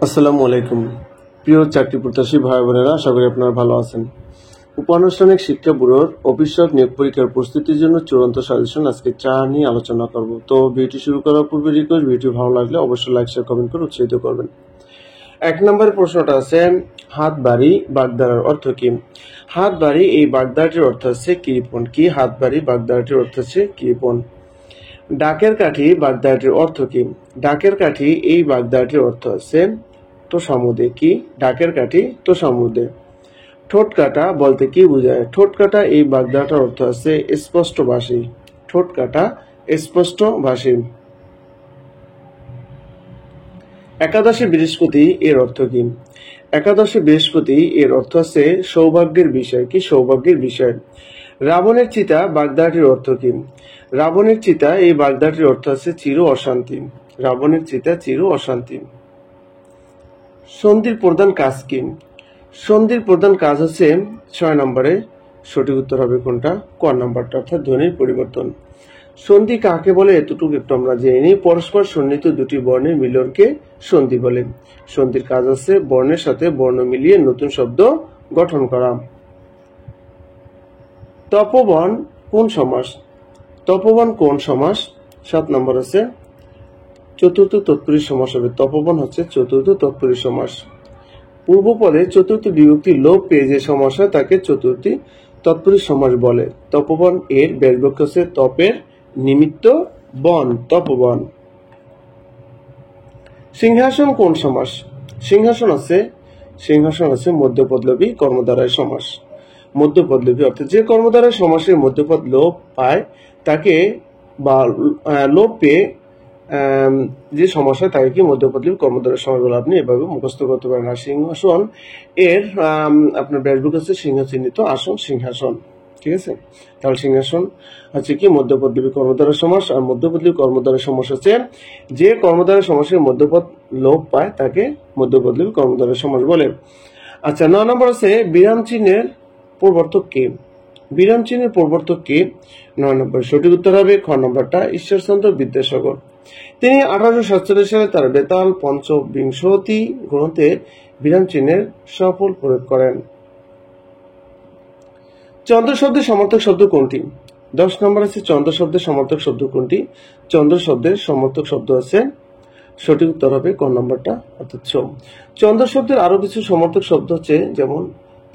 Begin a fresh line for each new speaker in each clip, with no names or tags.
আসসালামু আলাইকুম প্রিয় চাকরি প্রত্যাশী ভাই বোনেরা, আশা করি আপনারা ভালো আছেন। উপানুষ্ঠানিক শিক্ষা ব্যুরোর অফিসিয়াল নিয়োগ পরীক্ষার প্রস্তুতির জন্য চূড়ান্ত সাজেশন আজকে 4 নিয়ে আলোচনা করব। তো ভিডিওটি শুরু করার পূর্বে রিকোয়েস্ট, ভিডিও ভালো লাগলে অবশ্যই লাইক শেয়ার কমেন্ট করে উৎসাহিত করবেন। 1 নম্বরের প্রশ্নটা আছে, হাত বাড়ি বাগদারার অর্থ কি? হাত বাড়ি এই বাগদারাটির অর্থ হচ্ছে কৃপণ। কি? হাত বাড়ি বাগদারাটির অর্থ হচ্ছে কৃপণ। ডাকের কাঠি বাগদারাটির অর্থ কি? ডাকের কাঠি এই বাগদারাটির অর্থ হচ্ছে তোষামুদে। কি? ডাকের কাঠি তোষামুদে। ঠোঁট কাটা বলতে কি বোঝায়? ঠোঁট কাটা এই বাগদাটার অর্থ আছে স্পষ্টভাষী। ঠোঁট কাটা স্পষ্টভাষী। একাদশী বৃহস্পতি এর অর্থ কি? একাদশী বৃহস্পতি এর অর্থ আছে সৌভাগ্যের বিষয়। কি? সৌভাগ্যের বিষয়। রাবণের চিতা বাগদাটির অর্থ কি? রাবণের চিতা এই বাগদাটির অর্থ আছে চির অশান্তি। রাবণের চিতা চির অশান্তি। সন্ধির প্রধান কাজ কি? সন্ধির প্রধান কাজ হচ্ছে 6 নম্বরে সঠিক উত্তর হবে কোনটা? ক নাম্বারটা, অর্থাৎ ধ্বনির পরিবর্তন। সন্ধি কাকে বলে এতটুকু একটু আমরা জেনে নিই। পরস্পর সন্নিহিত দুটি বর্ণের মিলনকে সন্ধি বলে। সন্ধির কাজ আছে বর্ণের সাথে বর্ণ মিলিয়ে নতুন শব্দ গঠন করা। তপবন কোন সমাস? তপবন কোন সমাস? 7 নম্বর আছে চতুর্থ তৎপুরুষ সমাস হবে। তপবন হচ্ছে চতুর্থ তৎপুরুষ সমাস। পূর্বপদে চতুর্থ বিভক্তি লোপ পেয়ে যে সমাস হয় তাকে চতুর্থী তৎপুরুষ সমাস বলে। তপবন এর ব্যাসবাক্য হচ্ছে তপের নিমিত্ত বন, তপবন। সিংহাসন কোন সমাস? সিংহাসন আছে মধ্যপদলোপী কর্মদ্বারায় সমাস। মধ্যপদলোপী অর্থাৎ যে কর্মদ্বারায় সমাসের মধ্যপদ লোপ পায় তাকে বা লোপ পেয়ে যে সমস্যা তাকে কি মধ্যপদলোপী কর্মদ্বারায় সমাস বলে। আপনি এভাবে মুখস্থ করতে পারেন। আর সিংহাসন এর আপনার ব্যাসবাক্য হচ্ছে সিংহচিহ্নিত আসন, সিংহাসন। ঠিক আছে, তাহলে সিংহাসন হচ্ছে কি মধ্যপদলোপী কর্মদ্বারা সমাস। আর মধ্যপদলোপী কর্মদ্বারা সমাস হচ্ছে যে কর্মদ্বারা সমাসের মধ্যপদ লোপ পায় তাকে মধ্যপদলোপী কর্মদ্বারা সমাস বলে। আচ্ছা, 9 নম্বর আছে বিরাম চিহ্নের প্রবর্তক কে? বিরাম চিহ্নের প্রবর্তক কে? 9 নম্বর সঠিক উত্তর হবে খ নম্বরটা, ঈশ্বরচন্দ্র বিদ্যাসাগর। তিনি 1847 সালে তার বেতাল পঞ্চবিংশতি গ্রন্থে বিরাম চিহ্নের সফল প্রয়োগ করেন। চন্দ্র শব্দের সমর্থক শব্দ কোনটি? 10 নম্বর আছে চন্দ্র শব্দের সমর্থক শব্দ কোনটি? চন্দ্র শব্দের সমর্থক শব্দ আছে, সঠিক উত্তর হবে ক নম্বরটা, অর্থাৎ সোম। চন্দ্র শব্দের আরো কিছু সমর্থক শব্দ হচ্ছে যেমন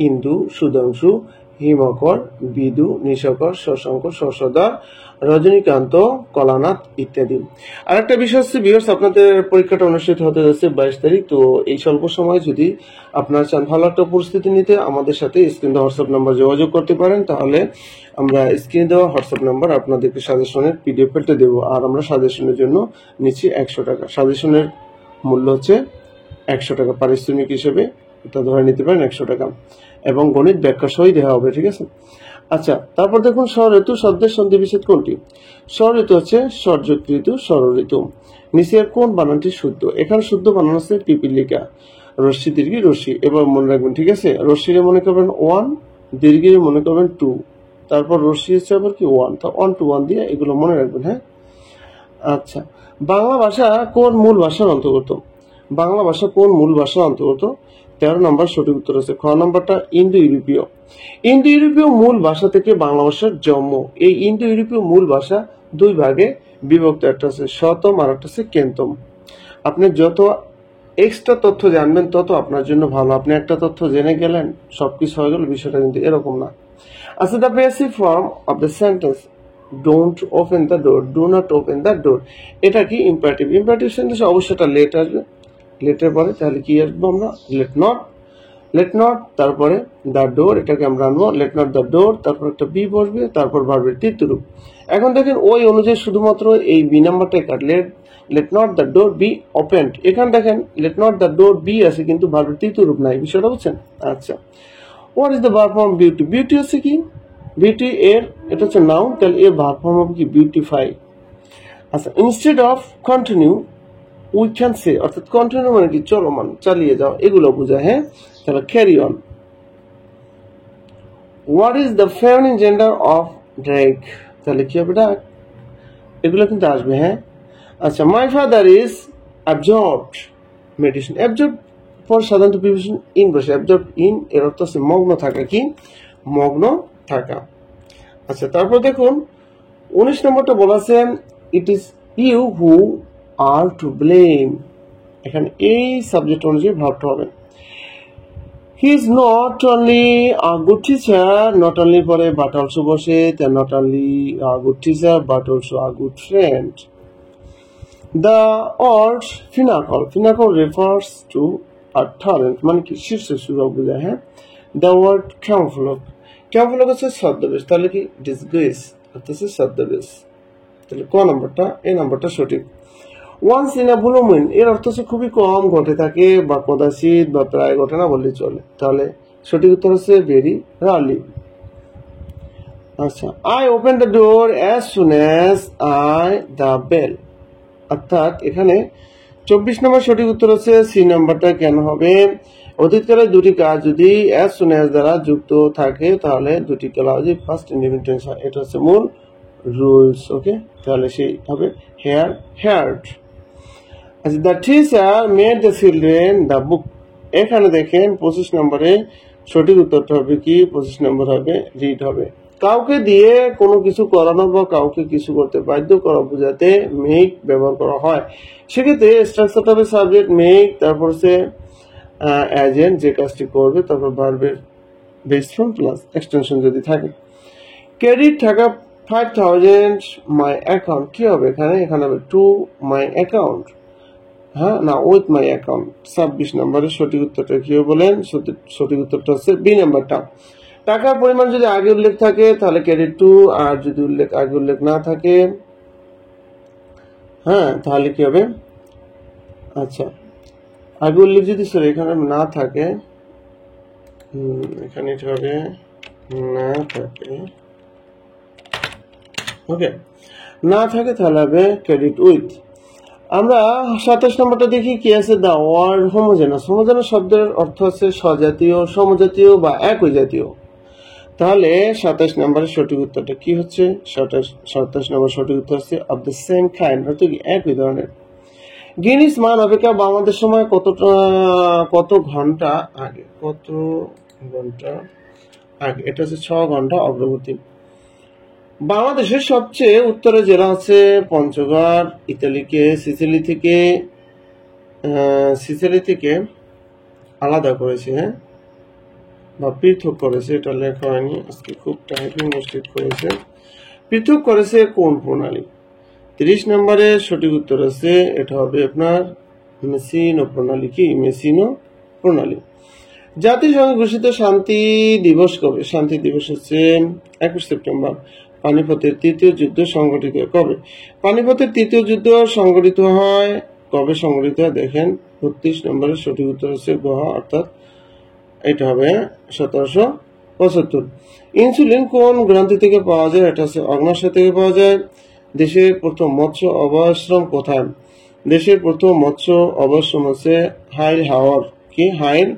ইন্দু, সুধাংশু, হিমকর, বিদু, নিশাকর, শশাঙ্ক, শশধর, রজনীকান্ত, কলানাথ ইত্যাদি। আরেকটা বিষয় হচ্ছে ভিউয়ার্স, আপনাদের পরীক্ষাটা অনুষ্ঠিত হতে যাচ্ছে 22 তারিখ। তো এই স্বল্প সময় যদি আপনারা চান ভালো একটা প্রস্তুতি নিতে, আমাদের সাথে স্ক্রিন দেওয়া হোয়াটসঅ্যাপ নাম্বার যোগাযোগ করতে পারেন। তাহলে আমরা স্ক্রিন দেওয়া হোয়াটসঅ্যাপ নাম্বার আপনাদেরকে সাজেশনের পিডিএফ পেতে দেবো। আর আমরা সাজেশনের জন্য নিচ্ছি 100 টাকা। সাজেশনের মূল্য হচ্ছে 100 টাকা, পারিশ্রমিক হিসেবে এটা ধরে নিতে পারেন 100 টাকা, এবং গণিত ব্যাখ্যা সহি দেওয়া হবে। ঠিক আছে। আচ্ছা, তারপর দেখুন স্বঋতু শব্দের সন্ধি বিচ্ছেদ কোনটি? স্বঋতু হচ্ছে স্বরযুক্ত ঋতু, স্বরঋতু। নিচের কোন বানানটি শুদ্ধ? এখানে শুদ্ধ বানান আছে পিপিলিকা, রশ্মি দীর্ঘি রশ্মি। এবার মনে রাখবেন, ঠিক আছে, রশ্মিরে মনে করবেন 1, দীর্ঘিরে মনে করবেন 2, তারপর রশ্মি হচ্ছে আবার কি 1, তা 1 to 1 দিয়ে এগুলো মনে রাখবেন। হ্যাঁ, আচ্ছা, বাংলা ভাষা কোন মূল ভাষার অন্তর্গত? বাংলা ভাষা কোন মূল ভাষার অন্তর্গত? 13 নম্বর সঠিক উত্তর আছে খ নম্বরটা, ইন্দো ইউরোপীয়। ইন্দো ইউরোপীয় মূল ভাষা থেকে বাংলা ভাষার জন্ম। এই ইন্দো ইউরোপীয় মূল ভাষা 2 ভাগে বিভক্ত, একটা আছে শতম আর একটা আছে কেন্তম। আপনি যত এক্সট্রা তথ্য জানবেন তত আপনার জন্য ভালো। আপনি একটা তথ্য জেনে গেলেন, সবকিছু হয়ে গেল, বিষয়টা কিন্তু এরকম না। আচ্ছা, the basic form of the sentence don't open the door, do not open the ডোর, এটা কি ইম্পারেটিভ? ইম্পারেটিভ সেন্টেন্সে অবশ্যই একটা লেট আসবে। লেটের পরে তাহলে কি আসবো আমরা? লেট নট, তারপরে দ্য ডোর, এটাকে আমরা আনবো লেট নট দ্য ডোর, তারপর একটা বি বসবে, তারপর ভার্বের তৃতীয় রূপ। এখন দেখেন ওই অনুযায়ী শুধুমাত্র এই বি নাম্বারটাই কাটলে let not the door be opened. এখানে দেখেন let not the door be আছে কিন্তু ভার্বের তৃতীয় রূপ নাই, বিষয়টা বুঝছেন? আচ্ছা, what is the verb form beauty? Beauty হচ্ছে কি? বিউটি এর এটা হচ্ছে নাউন, তাহলে এর ভার্ব ফর্ম হবে কি? বিউটিফাই। আচ্ছা, instead of continue we can say, অর্থাৎ কন্টিনিউ মানে কি? চলমান, চালিয়ে যাও, এগুলো বোঝায়। হ্যাঁ, তাহলে carry on. What is the feminine gender of Drake? তাহলে কি হবে? ডাক। এগুলো কিন্তু আসবে। হ্যাঁ, আচ্ছা, my father is absorbed meditation. Absorb পর সাধারণত প্রিপোজিশন ইন বসে, অ্যাবজর্ব ইন এর অর্থ হচ্ছে মগ্ন থাকা, কি মগ্ন থাকা। আচ্ছা, তারপর দেখুন 19 নম্বরটা বলা আছে it is you who are to blame. এখানে এই সাবজেক্ট অনুযায়ী ভাবতে হবে। He is not only a good teacher, not only পরে বাট অলসো বসে, not only a good teacher but also a good friend. The word pinnacle refers to a talent, মানে কি শীর্ষ সুযোগ বোঝায়। হ্যাঁ, the word camouflage হচ্ছে ছদ্মবেশ, তাহলে কি ডিসগ্রেস অর্থাৎ হচ্ছে ছদ্মবেশ। তাহলে ক নাম্বারটা, এই নাম্বারটা সঠিক। Once in a blue moon এর অর্থ হচ্ছে খুবই কম ঘটে থাকে বা কদাচিৎ বা প্রায় ঘটে না বললেই চলে, তাহলে সঠিক উত্তর হচ্ছে ভেরি রারলি। আচ্ছা, I open the door as soon as I the bell, অর্থাৎ এখানে 24 নম্বর সঠিক উত্তর হচ্ছে সি নাম্বারটা কেন হবে। অতীতকালে দুটি কাজ যদি অ্যাজ সুন অ্যাজ দ্বারা যুক্ত থাকে তাহলে দুটি ক্লজ ফার্স্ট ইন্ডিপেন্ডেন্ট টেন্স হয়, এটা হচ্ছে মূল রুলস। ওকে, তাহলে সেই হবে হেয়ার হেয়ার্ড। আচ্ছা, the teacher made the children the book, এখানে দেখেন 25 নম্বরে সঠিক উত্তরটা হবে কি, 25 নম্বর হবে রিড হবে। কাউকে দিয়ে কোনো কিছু করানো বা কাউকে কিছু করতে বাধ্য করা বোঝাতে মেক ব্যবহার করা হয়, সেক্ষেত্রে স্ট্রাকচারটা হবে সাবজেক্ট মেক, তারপর হচ্ছে এজেন্ট যে কাজটি করবে, তারপর ভার্বের বেস ফর্ম প্লাস এক্সটেনশন যদি থাকে। ক্রেডিট থাকা 5000 মাই অ্যাকাউন্ট, কি হবে এখানে, এখানে হবে টু মাই অ্যাকাউন্ট, হ্যাঁ না উইথ মাই অ্যাকাউন্ট। 26 নম্বরের সঠিক উত্তরটা কি বলেন, সঠিক উত্তরটা হচ্ছে বি নাম্বারটা। টাকার পরিমাণ যদি আগে উল্লেখ থাকে তাহলে ক্রেডিট টু, আর যদি আগে উল্লেখ না থাকে হ্যাঁ তাহলে কি হবে, আচ্ছা আগে উল্লেখ যদি এখানে না থাকে, এখানে এটা হবে না থাকে, ওকে না থাকে তাহলে হবে ক্রেডিট উইথ। আমরা 27 নম্বরটা দেখি কি আছে, দা ওয়ার্ড হোমোজেনাস। হোমোজেনাস শব্দের অর্থ হচ্ছে স্বজাতীয়, সমজাতীয় বা একই জাতীয়। তাহলে 27 নম্বরের সঠিক উত্তরটা কি হচ্ছে, 27 নম্বর সঠিক উত্তর হচ্ছে অফ দ্য সেম কাইন্ড, অর্থাৎ একই ধরনের। গ্রিনিচ মান অপেক্ষা বাংলাদেশ সময় কত ঘন্টা আগে, কত ঘন্টা আগে, এটা হচ্ছে 6 ঘন্টা অগ্রগতি। বাংলাদেশের সবচেয়ে উত্তরে জেলা হচ্ছে পঞ্চগড়, ইতালিকে সিসিলি থেকে আলাদা করেছে, হ্যাঁ বা পৃথক করেছে, এটা লেখা হয়নি আজকে, খুব টাইপিং মিস্টেক করেছে। পৃথক করেছে কোন প্রণালী। 30 নম্বরের সঠিক উত্তর আছে, এটা হবে আপনার মেসিনো প্রণালী, কি মেসিনো প্রণালী। জাতিসংঘ ঘোষিত শান্তি দিবস কবে, শান্তি দিবস হচ্ছে 21 সেপ্টেম্বর। পানিপথের তৃতীয় যুদ্ধ সংগঠিত কবে, পানিপথের তৃতীয় যুদ্ধ সংগঠিত হয় কবে, সংগঠিত হয় দেখেন 32 নম্বরের সঠিক উত্তর হচ্ছে গোয়া, অর্থাৎ এটা হবে 1775। ইনসুলিন কোন গ্রন্থি থেকে পাওয়া যায়, এটা হচ্ছে অগ্ন্যাশয় থেকে পাওয়া যায়। দেশের প্রথম মৎস্য অভয়াশ্রম কোথায়, দেশের প্রথম মৎস্য অভয়াশ্রম হচ্ছে হাইল হাওর, কি হাইল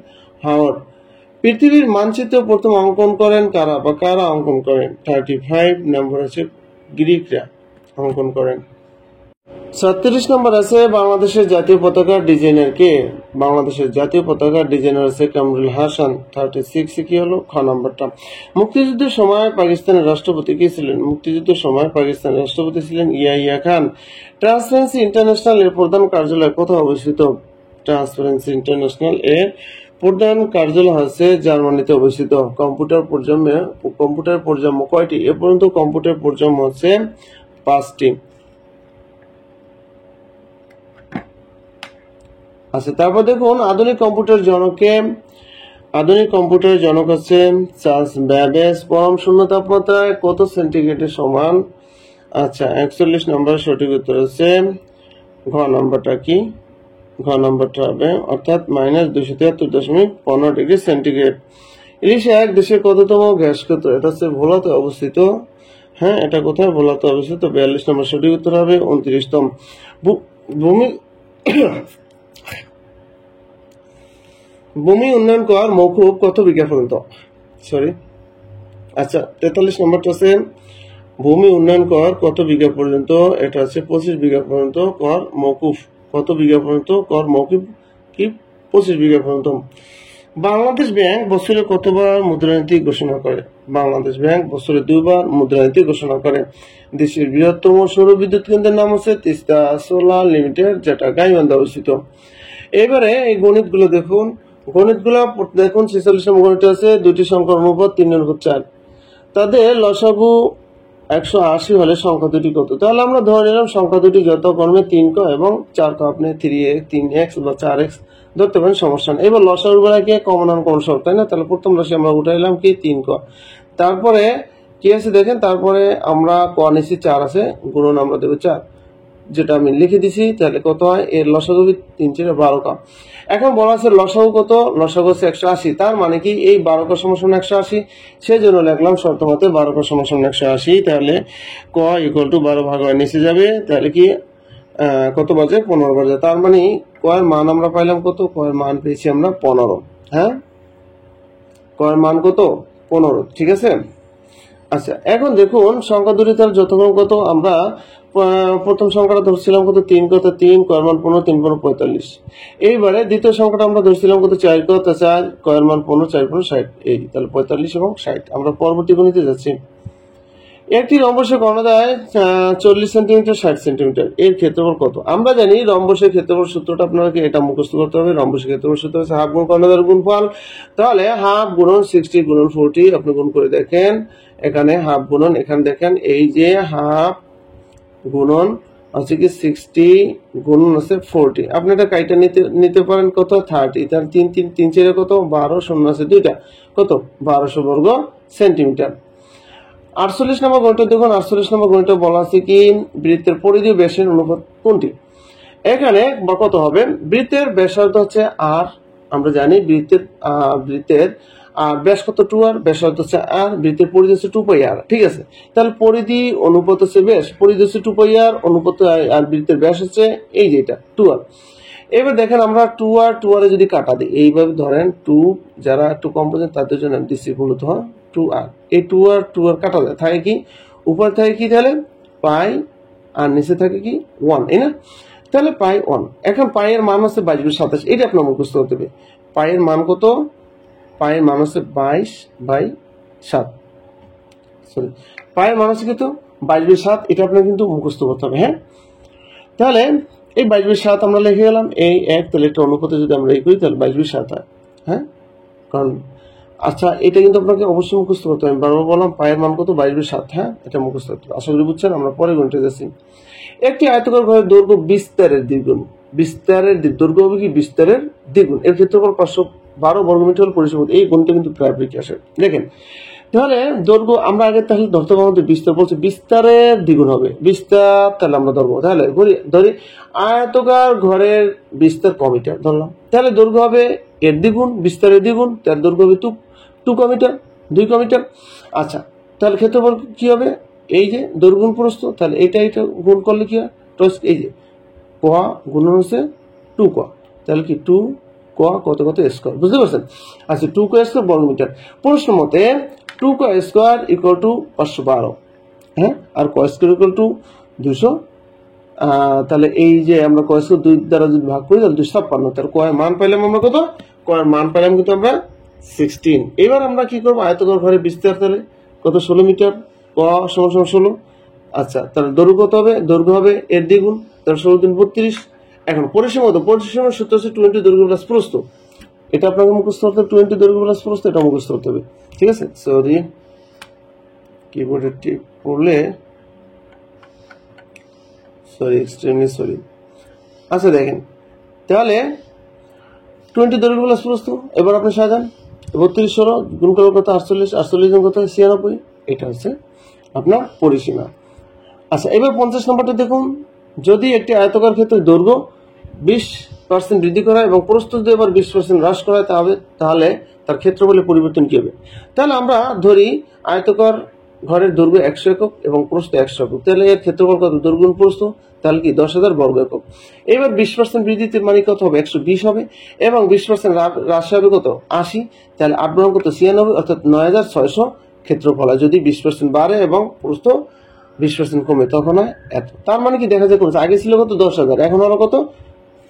হাওর। পৃথিবীর মানচিত্র প্রথম অঙ্কন করেন কারা বা কারা অঙ্কন করেন, 35 নম্বর আছে গ্রিকরা অঙ্কন করেন। 36 নম্বর আছে বাংলাদেশের জাতীয় পতাকার ডিজাইনার কে, বাংলাদেশের জাতীয় পতাকার ডিজাইনার আছে কামরুল হাসান। 36 কি হলো খ নম্বরটা। মুক্তিযুদ্ধের সময় পাকিস্তানের রাষ্ট্রপতি কে ছিলেন, মুক্তিযুদ্ধের সময় পাকিস্তানের রাষ্ট্রপতি ছিলেন ইয়াহিয়া খান। ট্রান্সপারেন্সি ইন্টারন্যাশনাল এর প্রধান কার্যালয় কোথায় অবস্থিত, ট্রান্সপারেন্সি ইন্টারন্যাশনাল এর প্রধান কার্যালয় হচ্ছে জার্মানিতে অবস্থিত। কম্পিউটার প্রজন্ম কয়টি, এ পর্যন্ত কম্পিউটার প্রজন্ম হচ্ছে 5টি। আচ্ছা, তারপর দেখুন আধুনিক কম্পিউটার জনককে, আধুনিক কম্পিউটারের জনক হচ্ছে চার্লস ব্যাবেজ। পরম শূন্য তাপমাত্রায় কত সেন্টিগ্রেডের সমান, আচ্ছা 41 নম্বর সঠিক উত্তর হচ্ছে ঘ নম্বরটা কি, ঘ নম্বরটা হবে অর্থাৎ -273.15 ডিগ্রি সেন্টিগ্রেড। ইলিশ এক দেশের কততম গ্যাস ক্ষেত্র, এটা হচ্ছে ভোলাতে অবস্থিত, হ্যাঁ এটা কোথায় ভোলাতে অবস্থিত। 42 নম্বর সঠিক উত্তর হবে 29তম। ভূমি উন্নয়ন কর মৌকুব কত বিঘা পর্যন্ত, আচ্ছা 43 নম্বরটা হচ্ছে ভূমি উন্নয়ন কর কত বিঘা পর্যন্ত, এটা হচ্ছে 25 বিঘা পর্যন্ত কর মৌকুফ, কত বিঘা পর্যন্ত কর মৌকুফ কি 25 বিঘা পর্যন্ত। বাংলাদেশ ব্যাংক বছরে কতবার মুদ্রানীতি ঘোষণা করে? বাংলাদেশ ব্যাংক বছরে 2বার মুদ্রানীতি ঘোষণা করে। দেশের বৃহত্তম সৌর বিদ্যুৎ কেন্দ্রের নাম হচ্ছে তিস্তা সোলার লিমিটেড, যেটা গাইবান্ধা অবস্থিত। এবারে এই গণিতগুলো দেখুন, গণিতগুলো দেখুন। 46 নম্বর গণিত আছে দুটি সংখ্যার অনুপাত 3/4, তাদের লসাগু 180 হলে সংখ্যা দুটি কত? তাহলে আমরা ধরে নিলাম সংখ্যা দুটি যথাক্রমে 3 ক এবং 4 ক। আপনি 3x বা 4x ধরতে পারেন, সমস্যা নেই। এবার লসাগু গুলাকে কমন সব, তাই না? তাহলে প্রথম রাশি আমরা উঠাইলাম কি 3 ক। তারপরে কি আছে দেখেন, তারপরে আমরা ক নিচ্ছি 4 আছে, গুণন আমরা দেবো 4, যেটা আমি লিখে দিছি। তাহলে কত হয়? এর লসাগু 3 4 12 ক। এখন বলা আছে লসাগু কত? লসাগু হচ্ছে 180। তার মানে কি এই 12 ক সমান 180, সেজন্য লিখলাম শর্ত মতে 12 ক সমান 180। তাহলে ক ইকুয়াল টু 12 ভাগ হয় নিচে যাবে। তাহলে কি কত বাজে? 15 বাজে। তার মানে কয়ের মান আমরা পাইলাম কত? কয়ের মান পেয়েছি আমরা 15। হ্যাঁ, কয়ের মান কত? 15। ঠিক আছে। আচ্ছা, এখন দেখুন সংখ্যা দুটি তার যথাক্রম কত? আমরা প্রথম সংখ্যাটা ধরছিলাম কত? 3 কত? 3 কয়ের মান 15, 3 15 45। এইবারে দ্বিতীয় সংখ্যাটা আমরা ধরছিলাম কত? 4 কত? 4 কয়ের মান 15, 4 15 60। এই তাহলে 45 এবং 60। আমরা পরবর্তী গণিতে যাচ্ছি। একটি রম্বসের গণদায় 40 সেন্টিমিটার 60 সেন্টিমিটার, এর ক্ষেত্রফল কত? আমরা জানি রম্বসের ক্ষেত্রফল সূত্রটা আপনাকে এটা মুখস্থ করতে হবে। রম্বসের ক্ষেত্রফল সূত্র হচ্ছে হাফ গুণ কর্ণধার গুণফল। তাহলে হাফ গুণন 60 গুণন 40, আপনি গুণ করে দেখেন। এখানে হাফ গুণন, এখানে দেখেন এই যে হাফ গুণন আছে কি 60 গুণন আছে 40। আপনি এটা কাইটা নিতে পারেন কত? 30। তার 3 3 3 4 কত? 12, শূন্য আছে 2টা, কত? 1200 বর্গ সেন্টিমিটার। 48 নম্বর গণিত দেখুন। 48 নম্বর গণিত বলা আছে কি বৃত্তের পরিধি ও ব্যাসের অনুপাত কোনটি? এখানে বা কত হবে? বৃত্তের ব্যাসার্ধ হচ্ছে আর, আমরা জানি বৃত্তের আর ব্যাস কত? 2r, ব্যাসার্ধ হচ্ছে আর, বৃত্তের পরিধি হচ্ছে 2πr। ঠিক আছে, তাহলে পরিধি অনুপাত হচ্ছে ব্যাস, পরিধি হচ্ছে 2πr, অনুপাত আর বৃত্তের ব্যাস হচ্ছে এই যে এটা 2r। এবার দেখেন আমরা 2r যদি কাটা দিই, এইভাবে ধরেন 2, যারা একটু কম বোঝেন তাদের জন্য দিচ্ছি মূলত 2r। এই 2r কাটা যায়, থাকে কি উপরে থাকে কি? তাহলে পাই, আর নিচে থাকে কি 1, এই না? তাহলে পাই 1। এখন পাইয়ের মান হচ্ছে 22/27, এটা আপনার মুখস্থ করতে হবে। পাইয়ের মান কত? পাইয়ের মান হচ্ছে 22/7, সরি পাইয়ের মান হচ্ছে কত? 22/7, এটা আপনার কিন্তু মুখস্থ করতে হবে। হ্যাঁ, তাহলে এই 22/7 আমরা লিখে গেলাম এই এক। তাহলে একটা অনুপাতে যদি আমরা এই করি তাহলে 22/7 হয়। হ্যাঁ, কারণ আচ্ছা এটা কিন্তু আপনাকে অবশ্যই মুখস্থ করতে হবে। আমি বারবার বললাম পায়ের মান কত? 22/7। হ্যাঁ, এটা মুখস্থ করতে হবে। আশা করি বুঝছেন। আমরা পরে গণিতে যাচ্ছি। একটি আয়তকার ঘরের দৈর্ঘ্য বিস্তারের দ্বিগুণ। বিস্তারের দৈর্ঘ্য হবে কি? বিস্তারের দ্বিগুণ। এর ক্ষেত্রফল 512 বর্গমিটার হল পরিসীমা। এই গুণটা কিন্তু প্রায় পরীক্ষা আসে। দেখেন, তাহলে দৈর্ঘ্য আমরা আগে তাহলে ধরতে পারবো বিস্তার বলছে, বিস্তারের দ্বিগুণ হবে বিস্তার। তাহলে আমরা ধরবো, তাহলে ধরি আয়তকার ঘরের বিস্তার ক মিটার ধরলাম, তাহলে দৈর্ঘ্য হবে এর দ্বিগুণ, বিস্তারের দ্বিগুণ। তার দৈর্ঘ্য হবে 2 ক মিটার, 2 ক মিটার। আচ্ছা, তাহলে ক্ষেত্রফল কি হবে? এই যে দৈর্ঘ্য গুণ প্রস্থ, তাহলে এটা গুণ করলে কি হয়? এই যে ক গুণ হচ্ছে 2 ক, তাহলে কি 2 ক কত কত স্কোয়ার, বুঝতে পারছেন? আচ্ছা, 2 ক স্কোয়ার বর্গ মিটার। প্রশ্ন মতে 2 ক স্কোয়ার ইকুয়াল টু 512। হ্যাঁ, আর ক স্কোয়ার ইকুয়াল টু 200। তাহলে এই যে আমরা ক স্কোয়ার 2 দ্বারা যদি ভাগ করি তাহলে 256। তাহলে কয়ের মান পাইলাম আমরা কত? কয়ের মান পাইলাম কিন্তু আমরা 16। এবার আমরা কি করবো? আয়তকার ঘরের বিস্তার তাহলে কত? 16 মিটার। ক সমান 16। আচ্ছা, তাহলে দৈর্ঘ্য কত হবে? দৈর্ঘ্য হবে এর দ্বিগুণ, তাহলে 16 × 32। এখন পরিসীমা কত? পরিসীমার সূত্র হচ্ছে 20 দৈর্ঘ্য প্লাস প্রস্থ। এটা আপনাকে মুখস্থ করতে হবে। 20 দৈর্ঘ্য প্লাস প্রস্থ, এটা মুখস্থ করতে হবে। ঠিক আছে, সরি কিবোর্ডে টিপ পড়লে, সরি এক্সট্রিমলি সরি। আচ্ছা দেখেন, তাহলে 20 দৈর্ঘ্য প্লাস প্রস্থ। এবার আপনি সাজান 32 16 গুণ করলে কত? 48, 48 গুণ কত? 96। এটা হচ্ছে আপনার পরিসীমা। আচ্ছা, এবার 50 নম্বরটা দেখুন। যদি একটি আয়তকার ক্ষেত্রে দৈর্ঘ্য 20% বৃদ্ধি করা এবং প্রস্থ যদি এবার 20% হ্রাস করা হয় তাহলে তার ক্ষেত্রফলের পরিবর্তন কি হবে? তাহলে আমরা ধরি আয়তকার ঘরের দৈর্ঘ্য 100 একক এবং প্রস্থ 100 একক, তাহলে এর ক্ষেত্রফল কত? দৈর্ঘ্য গুণ প্রস্থ, তাহলে কি 10,000 বর্গ একক। এবার 20% বৃদ্ধিতে মানে কত হবে? 120 হবে, এবং 20% হ্রাস হবে কত? 80। তাহলে 8 × কত? 96, অর্থাৎ 9600 ক্ষেত্রফল হয় যদি 20% বাড়ে এবং প্রস্থ 20% কমে, তখন হয় এত। তার মানে কি দেখা যায় কমেছে। আগে ছিল কত? 10,000, এখন হলো কত?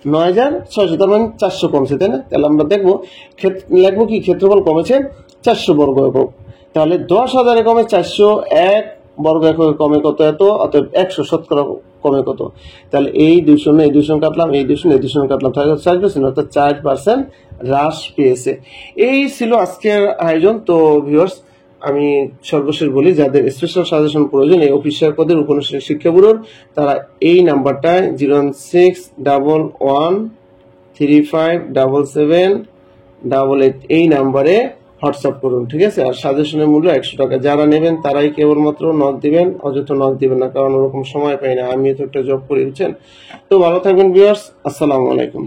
9,600, তার মানে 400 কমছে, তাই না? তাহলে আমরা দেখবো লিখবো কি ক্ষেত্রফল কমেছে 400 বর্গ একক। তাহলে 10,000 কমে 401 বর্গ একক কমে কত এত, অতএব 100 শতকরা কমে কত। তাহলে এই 200 এই 200 কাটলাম, এই 200 কাটলাম, তাহলে 4%, অর্থাৎ 4% হ্রাস পেয়েছে। এই ছিল আজকের আয়োজন। তো ভিউয়ার্স, আমি সর্বশেষ বলি, যাদের স্পেশাল সাজেশন প্রয়োজন এই অফিসিয়াল পদের উপন্যাসিক শিক্ষা ব্যুরোর, তারা এই নাম্বারটায় 01611357788 এই নাম্বারে হোয়াটসঅ্যাপ করুন, ঠিক আছে? আর সাজেশনের মূল্য 100 টাকা। যারা নেবেন তারাই কেবলমাত্র নক দিবেন, অযথা নক দিবেন না, কারণ ওরকম সময় পাই না, আমি তো একটা জব করি, বুঝছেন? তো ভালো থাকবেন ভিউয়ার্স, আসসালামু আলাইকুম।